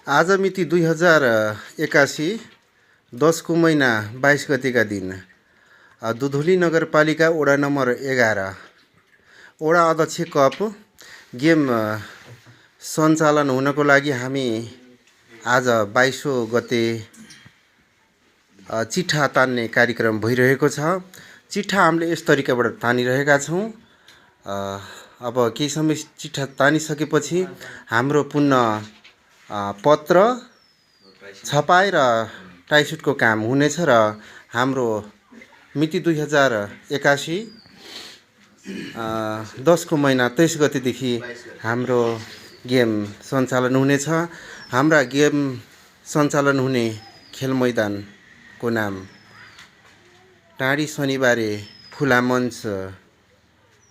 आज मिति 2081 10को महिना 22 गतेका दिन दुधुली नगरपालिका वडा नम्बर 11 वडा अध्यक्ष कप गेम सञ्चालन हुनको लागि हामी आज 22औं गते चिठा तान्ने कार्यक्रम भइरहेको छ। चिठा हामीले यस तरिकाबाट तानिरहेका छौँ। अब केही समय चिठा तानिसकेपछि हाम्रो पुनः पत्र छपाई र टाइसुटको काम हुनेछ र हाम्रो मिति 2081 10को महिना 23 गतेदेखि हाम्रो गेम सञ्चालन हुनेछ। हाम्रा गेम सञ्चालन हुने खेल मैदानको नाम टाढी शनिबारे खुला मञ्च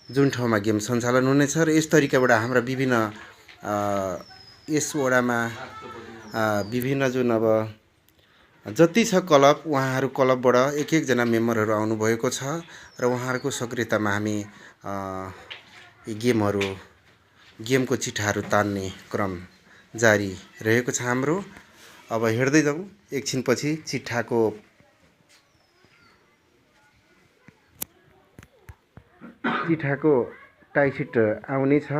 जुन ठाउँमा गेम सञ्चालन हुनेछ र यस तरिकाबाट हाम्रा विभिन्न यस वडामा विभिन्न जुन अब जति छ क्लब उहाँहरू क्लबबाट एक एकजना मेम्बरहरू आउनुभएको छ र उहाँहरूको सक्रियतामा हामी गेमको चिठाहरू तान्ने क्रम जारी रहेको छ हाम्रो। अब हेर्दै जाउँ, एकछिनपछि चिठाको टाइसिट आउने छ।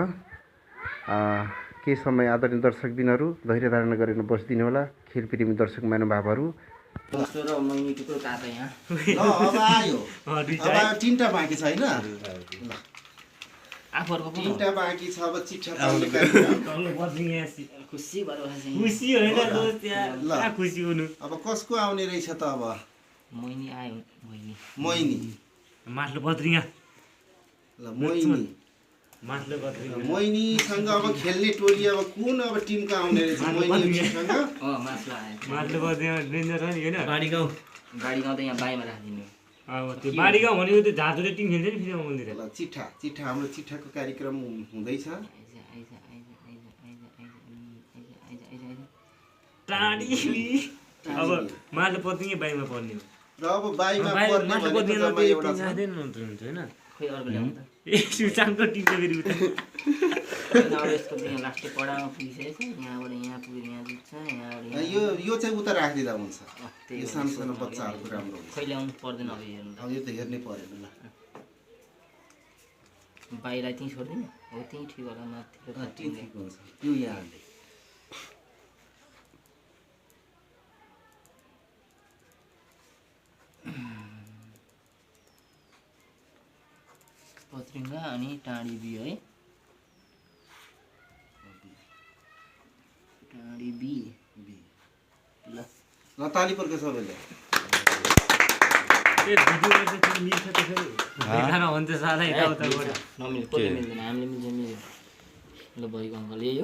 केही समय आदरणीय दर्शकबिनहरू धैर्य धारण गरेर बसिदिनु होला। खेलप्रेमी दर्शक महानुभावहरू अब आयो, अब तीनटा बाँकी छ हैन, आफरको तीनटा बाँकी छ। अब चिठा तान्ने कार्यक्रम खुसी होइन दोस्त यार, क्या खुसी हुनु। अब कसको आउने रहेछ त? अब मैनी आयो, मैनी माथलो बद्रिया ल मैनीसँग अब खेल्ने टोली अब कुन अब टिमको आउने रहेछ? मैनीसँग माथलो बद्रिया डेन्जर हो नि हैन। बाडी गाउँ त यहाँ बाईमा राखिदिनु। अब त्यो बाडी गाउँ भनेको त्यो झाँझुले टिम खेल्छ नि फेरि मन्दिर। ल चिठा हाम्रो चिठाको कार्यक्रम हुँदैछ। टाढी अब माथलो बद्रिया बाईमा पर्ने हो र अब बाईमा पर्ने भनेको एउटा हैन। खोइ अर्को ल्याउँ त ए सुचाङको टिम त फेरि उता यसको यहाँ लास्टै पडामा पुगिसकेछ। यहाँबाट यहाँ पुगेर यहाँ जित्छ। यहाँबाट यो चाहिँ उता राखिदिँदा हुन्छ। यो सानो बच्चाहरूको राम्रो हुन्छ। खोइ ल्याउनु पर्दैन अब हेर्नु। अब यो त हेर्नै परेन ल। बाहिरलाई त्यहीँ छोड्दिनु हो, त्यहीँ ठिक होला। माथि ठिक हुन्छ यो यहाँ हाल्दै। पत्रिङ्गा अनि टाढी बी है, टाढी बी ल ताली पर्छ सबैले। नमिल्छ हामीले मिल्छ ल भएको अङ्कल यही हो।